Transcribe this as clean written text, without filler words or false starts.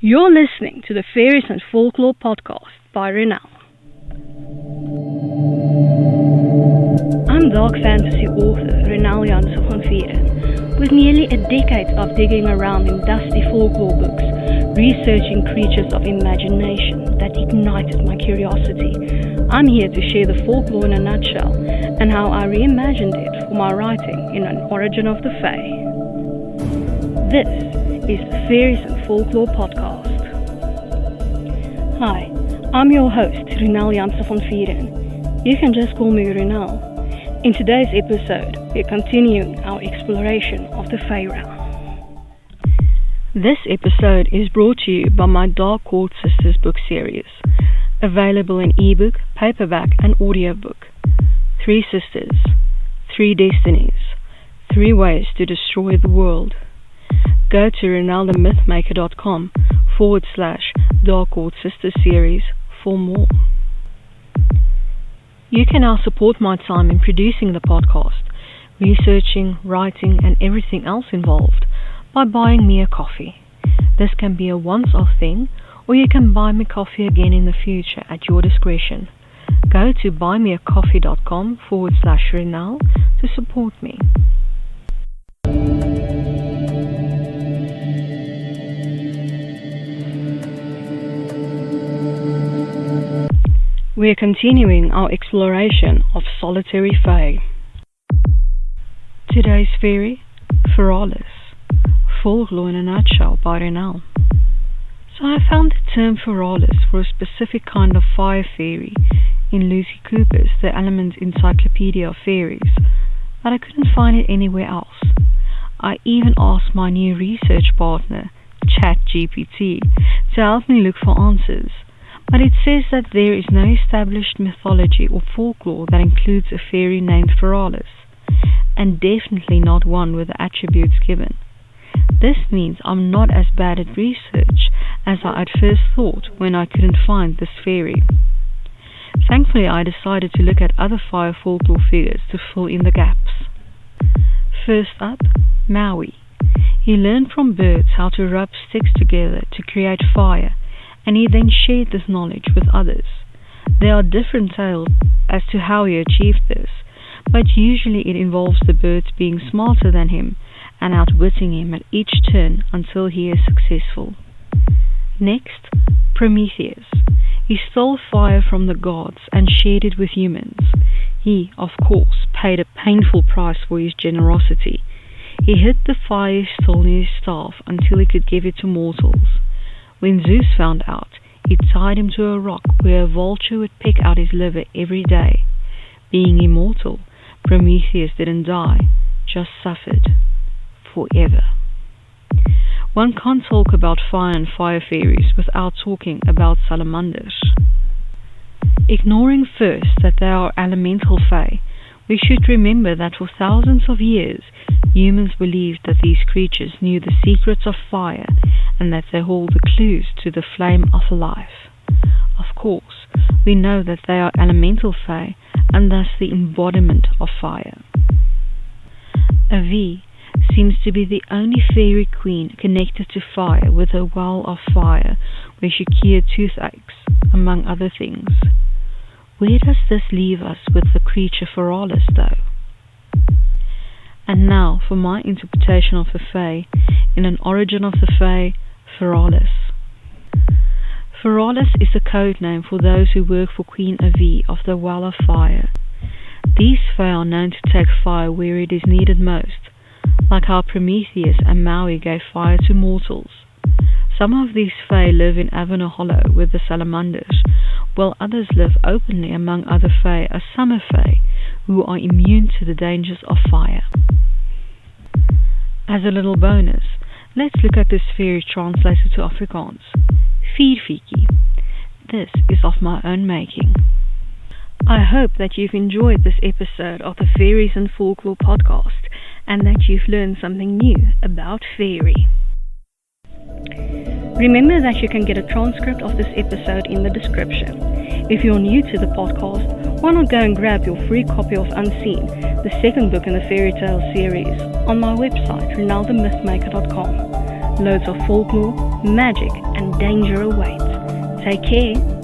You're listening to the Faeries and Folklore podcast by Ronel. I'm dark fantasy author Ronel Janse van Vuuren. With nearly a decade of digging around in dusty folklore books, researching creatures of imagination that ignited my curiosity, I'm here to share the folklore in a nutshell and how I reimagined it for my writing in An Origin of the Fae. This is the Faeries and Folklore podcast. Hi, I'm your host, Ronel Janse van Vuuren. You can just call me Ronel. In today's episode, we're continuing our exploration of the Faeries. This episode is brought to you by my Dark Court Sisters book series, available in ebook, paperback, and audiobook. 3 sisters, 3 destinies, 3 ways to destroy the world. Go to ronelthemythmaker.com/Dark Court Sisters series for more. You can now support my time in producing the podcast, researching, writing, and everything else involved by buying me a coffee. This can be a once-off thing, or you can buy me coffee again in the future at your discretion. Go to buymeacoffee.com/Ronel to support me. We're continuing our exploration of solitary fae. Today's fairy, Farralis, Folklore in a nutshell by Ronel. So I found the term Farralis for a specific kind of fire fairy in Lucy Cooper's The Element Encyclopedia of Fairies, but I couldn't find it anywhere else. I even asked my new research partner, ChatGPT, to help me look for answers. But it says that there is no established mythology or folklore that includes a fairy named Farralis, and definitely not one with the attributes given. This means I'm not as bad at research as I at first thought when I couldn't find this fairy. Thankfully, I decided to look at other fire folklore figures to fill in the gaps. First up, Maui. He learned from birds how to rub sticks together to create fire, and he then shared this knowledge with others. There are different tales as to how he achieved this, but usually it involves the birds being smarter than him and outwitting him at each turn until he is successful. Next, Prometheus. He stole fire from the gods and shared it with humans. He, of course, paid a painful price for his generosity. He hid the fire he stole in his staff until he could give it to mortals. When Zeus found out, he tied him to a rock where a vulture would pick out his liver every day. Being immortal, Prometheus didn't die, just suffered. Forever. One can't talk about fire and fire fairies without talking about salamanders. Ignoring first that they are elemental fae, we should remember that for thousands of years, humans believed that these creatures knew the secrets of fire and that they hold the clues to the flame of life. Of course, we know that they are elemental fae and thus the embodiment of fire. Avi seems to be the only fairy queen connected to fire with a well of fire where she cured toothaches, among other things. Where does this leave us with the creature Farralis, though? And now for my interpretation of the Fae in An Origin of the Fae, Farralis. Farralis is a code name for those who work for Queen Avi of the Well of Fire. These Fae are known to take fire where it is needed most, like how Prometheus and Maui gave fire to mortals. Some of these Fae live in Avon Hollow with the salamanders, while others live openly among other Fae as summer Fae, who are immune to the dangers of fire. As a little bonus, let's look at this fairy translated to Afrikaans. Vierviekie. This is of my own making. I hope that you've enjoyed this episode of the Faeries and Folklore podcast, and that you've learned something new about fairy. Remember that you can get a transcript of this episode in the description. If you're new to the podcast, why not go and grab your free copy of Unseen, the second book in the fairy tale series, on my website, ronelthemythmaker.com. Loads of folklore, magic, and danger awaits. Take care.